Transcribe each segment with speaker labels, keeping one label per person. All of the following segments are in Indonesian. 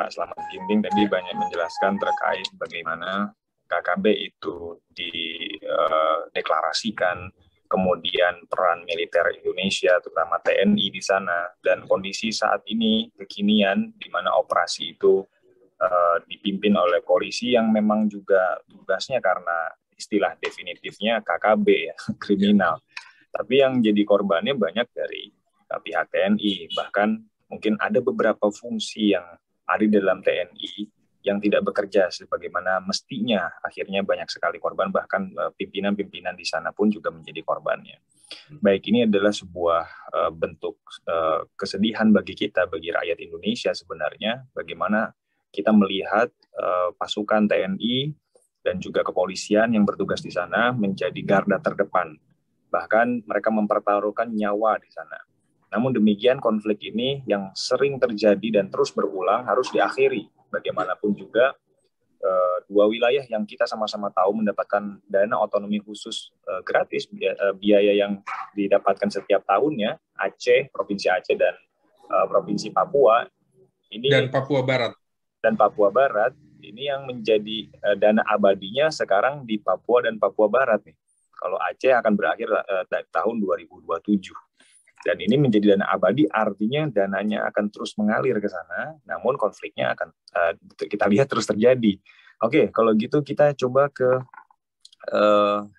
Speaker 1: Pak Selamat Ginting tadi banyak menjelaskan terkait bagaimana KKB itu dideklarasikan, kemudian peran militer Indonesia, terutama TNI di sana, dan kondisi saat ini kekinian di mana operasi itu dipimpin oleh polisi yang memang juga tugasnya karena istilah definitifnya KKB ya, kriminal. Tapi yang jadi korbannya banyak dari pihak TNI, bahkan mungkin ada beberapa fungsi yang ada di dalam TNI yang tidak bekerja sebagaimana mestinya. Akhirnya banyak sekali korban, bahkan pimpinan-pimpinan di sana pun juga menjadi korbannya. Baik, ini adalah sebuah bentuk kesedihan bagi kita, bagi rakyat Indonesia sebenarnya, bagaimana kita melihat pasukan TNI dan juga kepolisian yang bertugas di sana menjadi garda terdepan. Bahkan mereka mempertaruhkan nyawa di sana. Namun demikian, konflik ini yang sering terjadi dan terus berulang harus diakhiri. Bagaimanapun juga, dua wilayah yang kita sama-sama tahu mendapatkan dana otonomi khusus gratis, biaya yang didapatkan setiap tahunnya, Aceh, Provinsi Aceh dan Provinsi Papua, ini
Speaker 2: dan Papua Barat.
Speaker 1: Ini yang menjadi dana abadinya sekarang di Papua dan Papua Barat nih. Kalau Aceh akan berakhir tahun 2027. Dan ini menjadi dana abadi, artinya dananya akan terus mengalir ke sana, namun konfliknya akan kita lihat terus terjadi. Oke, kalau gitu kita coba ke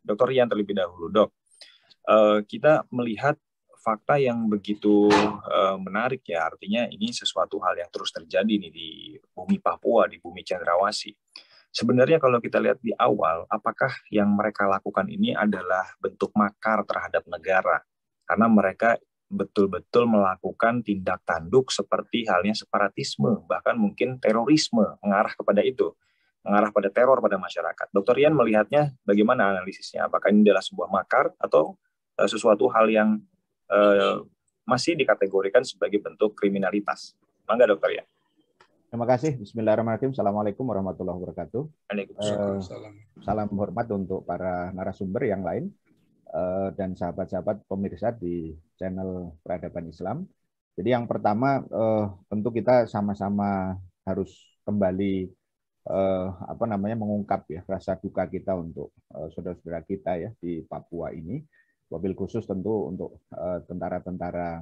Speaker 1: Dr. Rian terlebih dahulu. Dok, kita melihat fakta yang begitu menarik ya, artinya ini sesuatu hal yang terus terjadi nih di bumi Papua, di bumi Cendrawasih. Sebenarnya kalau kita lihat di awal, apakah yang mereka lakukan ini adalah bentuk makar terhadap negara? Karena mereka betul-betul melakukan tindak tanduk seperti halnya separatisme, bahkan mungkin terorisme, mengarah kepada itu, mengarah pada teror pada masyarakat. Dr. Rian melihatnya bagaimana analisisnya? Apakah ini adalah sebuah makar atau sesuatu hal yang masih dikategorikan sebagai bentuk kriminalitas? Mangga, Dr. Rian.
Speaker 3: Terima kasih. Bismillahirrahmanirrahim. Assalamualaikum warahmatullahi wabarakatuh. Salam hormat untuk para narasumber yang lain dan sahabat-sahabat pemirsa di channel Peradaban Islam. Jadi yang pertama tentu kita sama-sama harus kembali mengungkap ya rasa duka kita untuk saudara-saudara kita ya di Papua ini. Wabil khusus tentu untuk tentara-tentara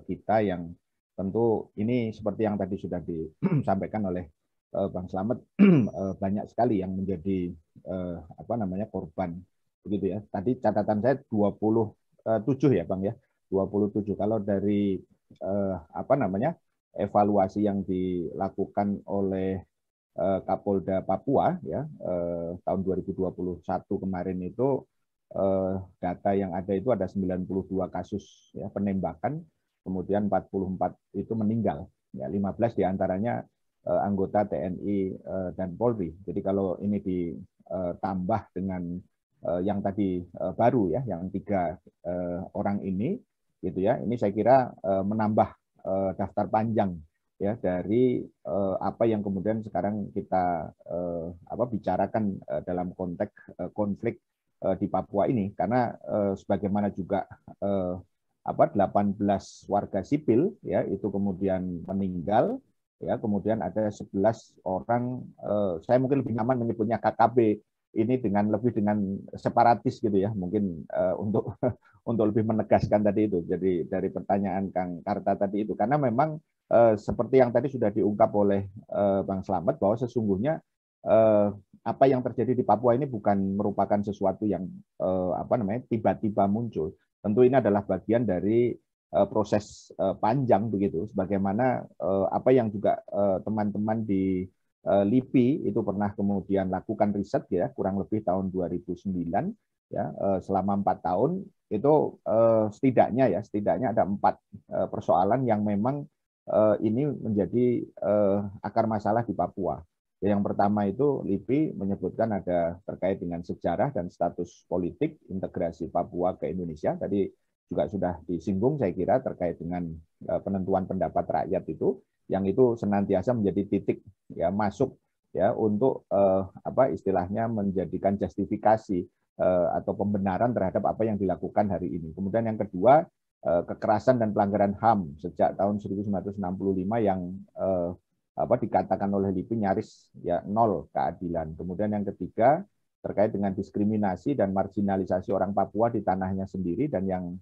Speaker 3: kita yang tentu ini seperti yang tadi sudah disampaikan oleh Bang Slamet, banyak sekali yang menjadi korban begitu ya. Tadi catatan saya 27 ya Bang ya, 27. Kalau dari evaluasi yang dilakukan oleh Kapolda Papua ya tahun 2021 kemarin itu data yang ada itu ada 92 kasus ya penembakan, kemudian 44 itu meninggal, ya 15 diantaranya anggota TNI dan Polri. Jadi kalau ini ditambah dengan yang tadi baru ya, yang 3 orang ini, gitu ya, ini saya kira menambah daftar panjang ya dari apa yang kemudian sekarang kita bicarakan dalam konteks konflik di Papua ini, karena sebagaimana juga 18 warga sipil ya itu kemudian meninggal ya, kemudian ada 11 orang, saya mungkin lebih nyaman menyebutnya KKB ini dengan separatis gitu ya, mungkin untuk lebih menegaskan tadi itu. Jadi dari pertanyaan Kang Karta tadi itu, karena memang seperti yang tadi sudah diungkap oleh Bang Slamet bahwa sesungguhnya apa yang terjadi di Papua ini bukan merupakan sesuatu yang tiba-tiba muncul. Tentu ini adalah bagian dari proses panjang begitu, sebagaimana apa yang juga teman-teman di LIPI itu pernah kemudian lakukan riset ya, kurang lebih tahun 2009 ya, selama 4 tahun itu setidaknya ada 4 persoalan yang memang ini menjadi akar masalah di Papua. Yang pertama itu LIPI menyebutkan ada terkait dengan sejarah dan status politik integrasi Papua ke Indonesia. Tadi juga sudah disinggung saya kira terkait dengan penentuan pendapat rakyat itu, yang itu senantiasa menjadi titik ya masuk ya untuk istilahnya menjadikan justifikasi atau pembenaran terhadap apa yang dilakukan hari ini. Kemudian yang kedua, kekerasan dan pelanggaran HAM sejak tahun 1965 yang dikatakan oleh LIPI nyaris ya nol keadilan. Kemudian yang ketiga terkait dengan diskriminasi dan marginalisasi orang Papua di tanahnya sendiri, dan yang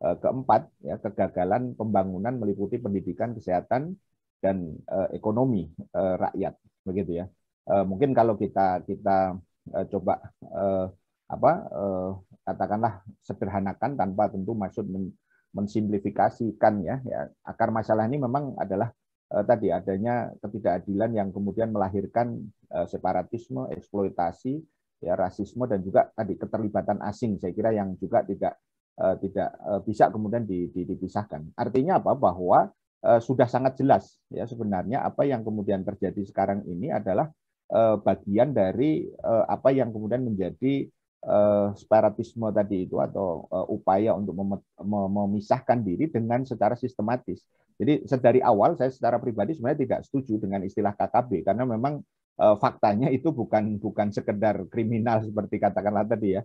Speaker 3: keempat ya kegagalan pembangunan meliputi pendidikan, kesehatan, dan ekonomi rakyat, begitu ya. Mungkin kalau kita coba katakanlah sederhanakan tanpa tentu maksud mensimplifikasikan ya, akar masalah ini memang adalah tadi adanya ketidakadilan yang kemudian melahirkan separatisme, eksploitasi, ya rasisme, dan juga tadi keterlibatan asing. Saya kira yang juga tidak bisa kemudian dipisahkan. Artinya apa? Bahwa sudah sangat jelas ya sebenarnya apa yang kemudian terjadi sekarang ini adalah bagian dari apa yang kemudian menjadi separatisme tadi itu, atau upaya untuk memisahkan diri dengan secara sistematis. Jadi dari awal saya secara pribadi sebenarnya tidak setuju dengan istilah KKB, karena memang faktanya itu bukan sekedar kriminal seperti katakanlah tadi ya,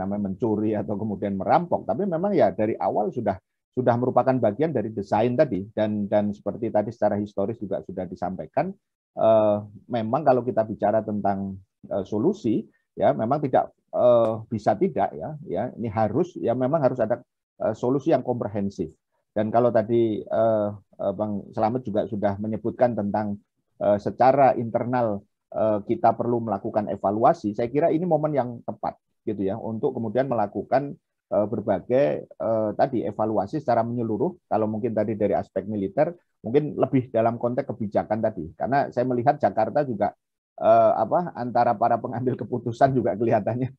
Speaker 3: mencuri atau kemudian merampok, tapi memang ya dari awal sudah merupakan bagian dari desain tadi, dan seperti tadi secara historis juga sudah disampaikan, memang kalau kita bicara tentang solusi ya memang tidak bisa tidak ya ini harus ya memang harus ada solusi yang komprehensif. Dan kalau tadi Bang Slamet juga sudah menyebutkan tentang secara internal kita perlu melakukan evaluasi, saya kira ini momen yang tepat gitu ya untuk kemudian melakukan berbagai tadi evaluasi secara menyeluruh. Kalau mungkin tadi dari aspek militer, mungkin lebih dalam konteks kebijakan tadi, karena saya melihat Jakarta juga antara para pengambil keputusan juga kelihatannya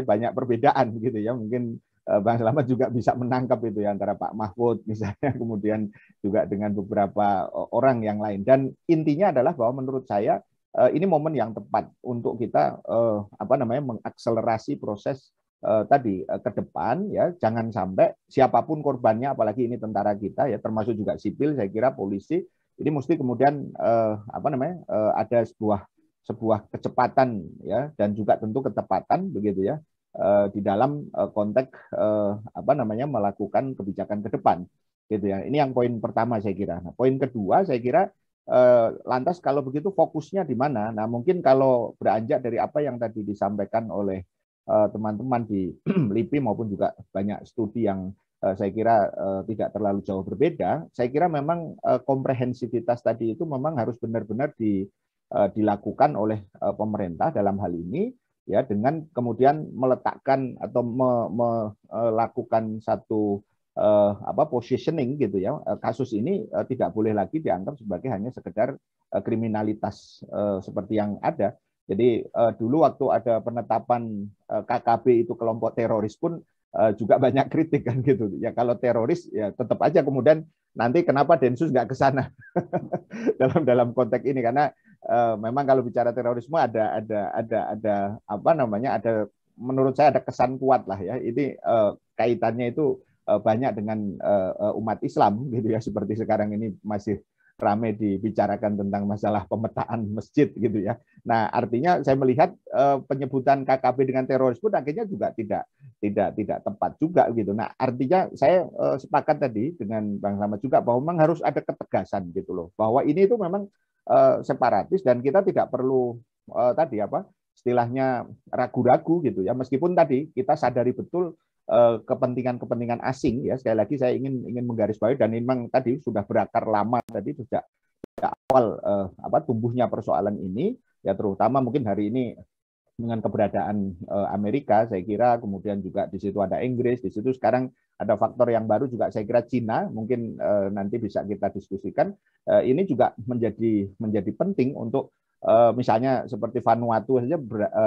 Speaker 3: banyak perbedaan gitu ya. Mungkin Bang Slamet juga bisa menangkap itu ya antara Pak Mahfud misalnya, kemudian juga dengan beberapa orang yang lain. Dan intinya adalah bahwa menurut saya ini momen yang tepat untuk kita mengakselerasi proses tadi ke depan ya, jangan sampai siapapun korbannya, apalagi ini tentara kita ya, termasuk juga sipil, saya kira polisi, ini mesti kemudian ada sebuah kecepatan ya, dan juga tentu ketepatan begitu ya di dalam konteks melakukan kebijakan ke depan gitu ya. Ini yang poin pertama saya kira. Nah, poin kedua saya kira lantas kalau begitu fokusnya di mana? Nah, mungkin kalau beranjak dari apa yang tadi disampaikan oleh teman-teman di LIPI maupun juga banyak studi yang saya kira tidak terlalu jauh berbeda. Saya kira memang komprehensivitas tadi itu memang harus benar-benar dilakukan oleh pemerintah dalam hal ini ya, dengan kemudian meletakkan atau melakukan satu positioning gitu ya. Kasus ini tidak boleh lagi dianggap sebagai hanya sekedar kriminalitas seperti yang ada. Jadi dulu waktu ada penetapan KKB itu kelompok teroris pun juga banyak kritik kan gitu ya. Kalau teroris ya tetap aja kemudian nanti kenapa Densus nggak ke sana dalam konteks ini, karena memang kalau bicara terorisme ada menurut saya ada kesan kuat lah ya. Ini kaitannya itu banyak dengan umat Islam gitu ya, seperti sekarang ini masih ramai dibicarakan tentang masalah pemetaan masjid gitu ya. Nah, artinya saya melihat penyebutan KKB dengan teroris pun akhirnya juga tidak tepat juga gitu. Nah, artinya saya sepakat tadi dengan Bang Slamet juga bahwa memang harus ada ketegasan gitu loh, bahwa ini itu memang separatis dan kita tidak perlu istilahnya ragu-ragu gitu ya. Meskipun tadi kita sadari betul kepentingan-kepentingan asing ya, sekali lagi saya ingin menggarisbawahi, dan memang tadi sudah berakar lama tadi sejak awal tumbuhnya persoalan ini ya, terutama mungkin hari ini dengan keberadaan Amerika, saya kira kemudian juga di situ ada Inggris, di situ sekarang ada faktor yang baru juga, saya kira Cina, mungkin nanti bisa kita diskusikan. Ini juga menjadi penting untuk misalnya seperti Vanuatu saja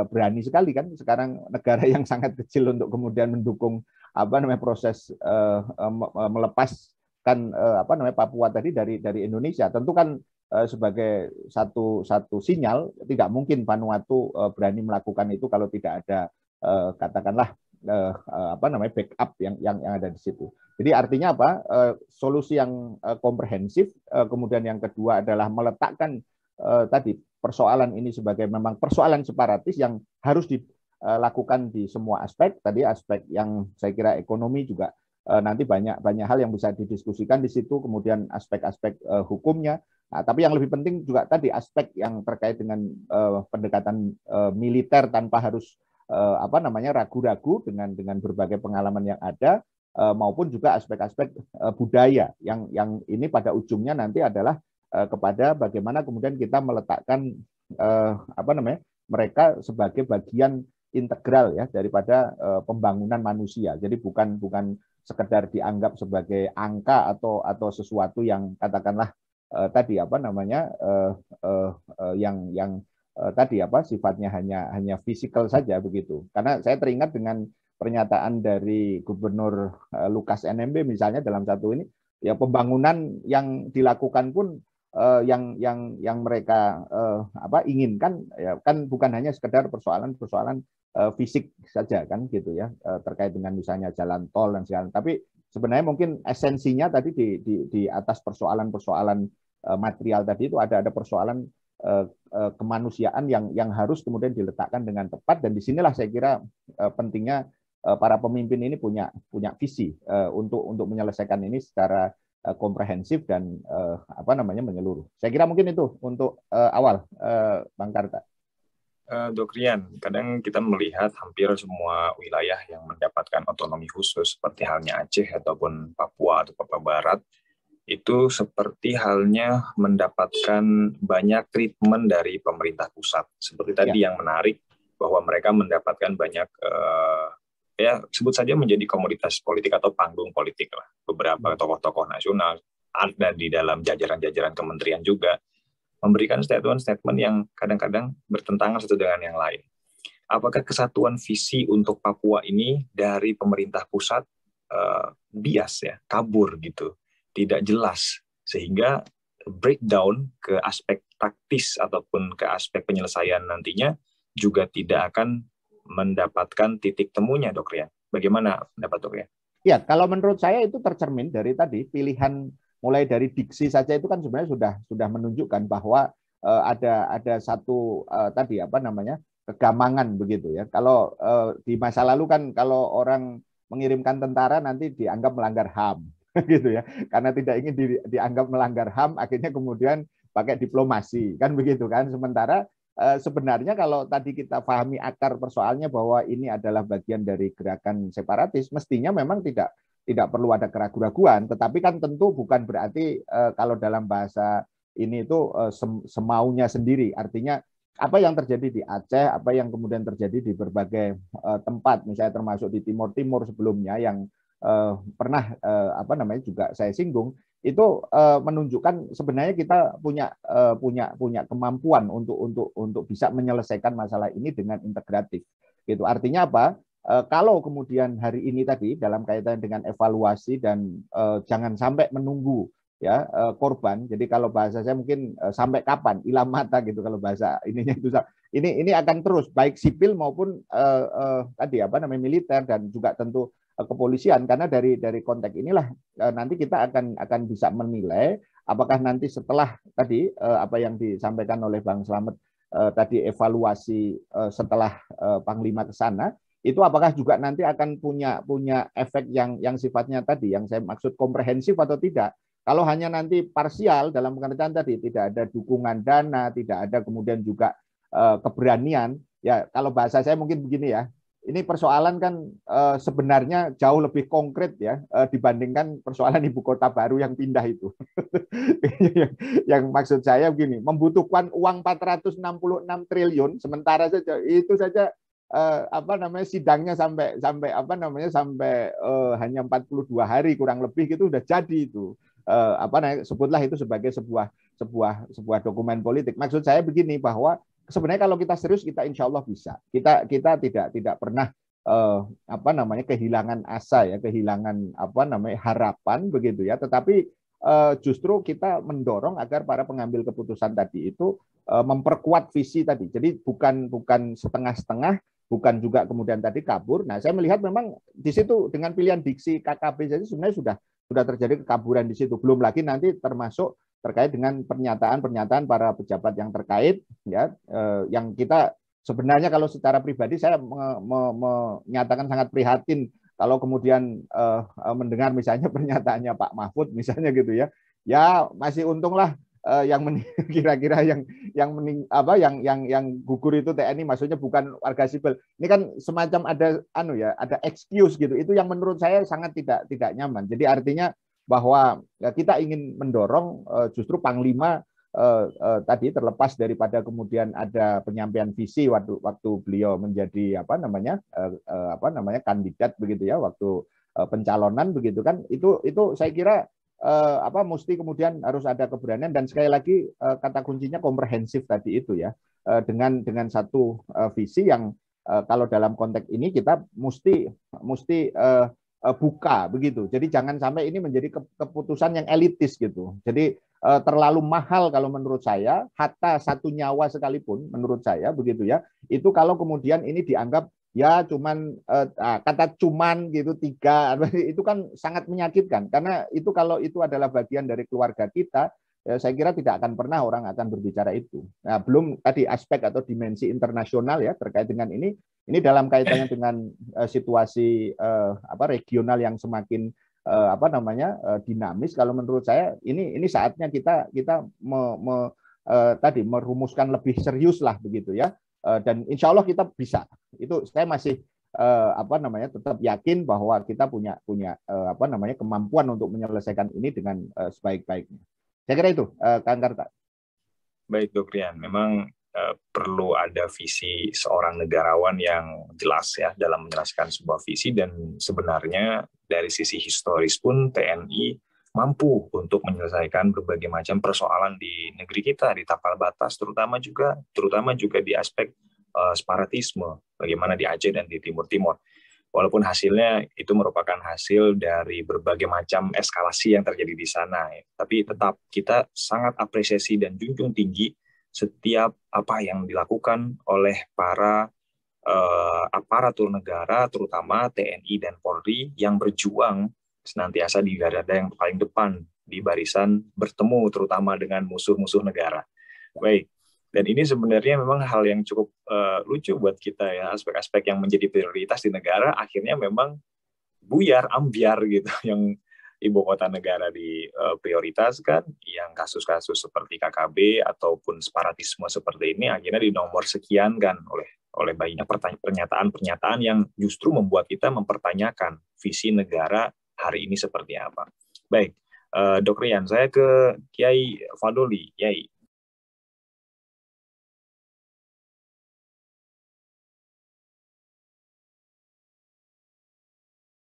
Speaker 3: berani sekali kan sekarang, negara yang sangat kecil, untuk kemudian mendukung proses melepaskan Papua tadi dari Indonesia. Tentu kan sebagai satu sinyal, tidak mungkin Vanuatu berani melakukan itu kalau tidak ada katakanlah backup yang ada di situ. Jadi artinya apa? Solusi yang komprehensif. Kemudian yang kedua adalah meletakkan tadi persoalan ini sebagai memang persoalan separatis yang harus dilakukan di semua aspek. Tadi aspek yang saya kira ekonomi juga nanti banyak hal yang bisa didiskusikan di situ. Kemudian aspek-aspek hukumnya, Nah, tapi yang lebih penting juga tadi aspek yang terkait dengan pendekatan militer tanpa harus ragu-ragu dengan berbagai pengalaman yang ada, maupun juga aspek-aspek budaya yang ini pada ujungnya nanti adalah kepada bagaimana kemudian kita meletakkan mereka sebagai bagian integral ya daripada pembangunan manusia. Jadi bukan sekedar dianggap sebagai angka atau sesuatu yang katakanlah sifatnya hanya fisikal saja begitu. Karena saya teringat dengan pernyataan dari Gubernur Lukas NMB misalnya dalam satu ini, ya pembangunan yang dilakukan pun yang mereka inginkan ya kan bukan hanya sekedar persoalan fisik saja kan gitu ya, terkait dengan misalnya jalan tol dan segala, tapi sebenarnya mungkin esensinya tadi di atas persoalan-persoalan material tadi itu ada persoalan kemanusiaan yang harus kemudian diletakkan dengan tepat, dan disinilah saya kira pentingnya para pemimpin ini punya visi untuk menyelesaikan ini secara komprehensif dan menyeluruh. Saya kira mungkin itu untuk awal, Bang Karta.
Speaker 1: Dok Rian, kadang kita melihat hampir semua wilayah yang mendapatkan otonomi khusus seperti halnya Aceh ataupun Papua atau Papua Barat itu seperti halnya mendapatkan banyak treatment dari pemerintah pusat. Seperti tadi yang menarik bahwa mereka mendapatkan banyak sebut saja menjadi komoditas politik atau panggung politik lah. Beberapa tokoh-tokoh nasional ada di dalam jajaran-jajaran kementerian juga memberikan statement-statement yang kadang-kadang bertentangan satu dengan yang lain. Apakah kesatuan visi untuk Papua ini dari pemerintah pusat bias ya, kabur gitu, tidak jelas, sehingga breakdown ke aspek taktis ataupun ke aspek penyelesaian nantinya juga tidak akan mendapatkan titik temunya, Dok Rian. Bagaimana pendapat Dok Rian?
Speaker 3: Ya, kalau menurut saya itu tercermin dari tadi pilihan mulai dari diksi saja itu kan sebenarnya sudah menunjukkan bahwa ada satu kegamangan begitu ya. Kalau di masa lalu kan kalau orang mengirimkan tentara nanti dianggap melanggar HAM gitu ya. Karena tidak ingin dianggap melanggar HAM, akhirnya kemudian pakai diplomasi kan begitu kan. Sementara sebenarnya kalau tadi kita pahami akar persoalannya bahwa ini adalah bagian dari gerakan separatis, mestinya memang tidak perlu ada keraguan-raguan, tetapi kan tentu bukan berarti kalau dalam bahasa ini itu semaunya sendiri. Artinya apa yang terjadi di Aceh, apa yang kemudian terjadi di berbagai tempat, misalnya termasuk di Timur Timur sebelumnya yang pernah juga saya singgung, itu menunjukkan sebenarnya kita punya kemampuan untuk bisa menyelesaikan masalah ini dengan integratif. Gitu. Artinya apa? Kalau kemudian hari ini tadi dalam kaitan dengan evaluasi dan jangan sampai menunggu ya korban. Jadi kalau bahasa saya mungkin sampai kapan ilam mata gitu kalau bahasa ininya itu ini akan terus baik sipil maupun militer dan juga tentu kepolisian, karena dari konteks inilah nanti kita akan bisa menilai apakah nanti setelah tadi apa yang disampaikan oleh Bang Slamet tadi evaluasi setelah Panglima ke sana itu apakah juga nanti akan punya efek yang sifatnya tadi yang saya maksud komprehensif atau tidak. Kalau hanya nanti parsial dalam pengertian tadi tidak ada dukungan dana, tidak ada kemudian juga keberanian, ya kalau bahasa saya mungkin begini ya, ini persoalan kan sebenarnya jauh lebih konkret ya dibandingkan persoalan ibu kota baru yang pindah itu. yang maksud saya begini, membutuhkan uang 466 triliun sementara saja itu saja sidangnya sampai hanya 42 hari kurang lebih gitu udah jadi itu. Sebutlah itu sebagai sebuah dokumen politik. Maksud saya begini bahwa sebenarnya kalau kita serius kita insya Allah bisa. Kita tidak pernah kehilangan asa ya, kehilangan harapan begitu ya. Tetapi justru kita mendorong agar para pengambil keputusan tadi itu memperkuat visi tadi. Jadi bukan setengah-setengah, bukan juga kemudian tadi kabur. Nah, saya melihat memang di situ dengan pilihan diksi KKP saja sebenarnya sudah terjadi kekaburan di situ. Belum lagi nanti termasuk terkait dengan pernyataan-pernyataan para pejabat yang terkait ya yang kita sebenarnya kalau secara pribadi saya menyatakan sangat prihatin kalau kemudian mendengar misalnya pernyataannya Pak Mahfud misalnya gitu ya. Ya masih untunglah kira-kira yang gugur itu TNI, maksudnya bukan warga sipil. Ini kan semacam ada excuse gitu. Itu yang menurut saya sangat tidak nyaman. Jadi artinya bahwa kita ingin mendorong justru Panglima tadi, terlepas daripada kemudian ada penyampaian visi waktu beliau menjadi kandidat begitu ya, waktu pencalonan begitu kan, itu saya kira mesti kemudian harus ada keberanian, dan sekali lagi kata kuncinya komprehensif tadi itu ya, dengan satu visi yang kalau dalam konteks ini kita mesti buka begitu. Jadi jangan sampai ini menjadi keputusan yang elitis gitu. Jadi terlalu mahal kalau menurut saya, hatta satu nyawa sekalipun menurut saya begitu ya. Itu kalau kemudian ini dianggap ya kata cuman gitu 3, itu kan sangat menyakitkan, karena itu kalau itu adalah bagian dari keluarga kita, saya kira tidak akan pernah orang akan berbicara itu. Nah, belum tadi aspek atau dimensi internasional ya terkait dengan ini dalam kaitannya dengan situasi regional yang semakin dinamis. Kalau menurut saya ini saatnya kita tadi merumuskan lebih serius lah begitu ya, dan insya Allah kita bisa. Itu saya masih tetap yakin bahwa kita punya kemampuan untuk menyelesaikan ini dengan sebaik-baiknya. Saya kira itu, Kang Karta.
Speaker 1: Baik, Dok Rian. Memang perlu ada visi seorang negarawan yang jelas ya dalam menjelaskan sebuah visi, dan sebenarnya dari sisi historis pun TNI mampu untuk menyelesaikan berbagai macam persoalan di negeri kita, di tapal batas, terutama juga di aspek separatisme, bagaimana di Aceh dan di Timur Timur. Walaupun hasilnya itu merupakan hasil dari berbagai macam eskalasi yang terjadi di sana, ya. Tapi tetap kita sangat apresiasi dan junjung tinggi setiap apa yang dilakukan oleh para aparatur negara, terutama TNI dan Polri, yang berjuang senantiasa di garda yang paling depan, di barisan bertemu terutama dengan musuh-musuh negara. Baik. Dan ini sebenarnya memang hal yang cukup lucu buat kita ya, aspek-aspek yang menjadi prioritas di negara akhirnya memang buyar, ambiar gitu, yang ibu kota negara diprioritaskan, yang kasus-kasus seperti KKB ataupun separatisme seperti ini akhirnya dinomor sekian kan oleh banyak pernyataan-pernyataan yang justru membuat kita mempertanyakan visi negara hari ini seperti apa. Baik, Dok Rian, saya ke Kiai Fadoli. Kiai,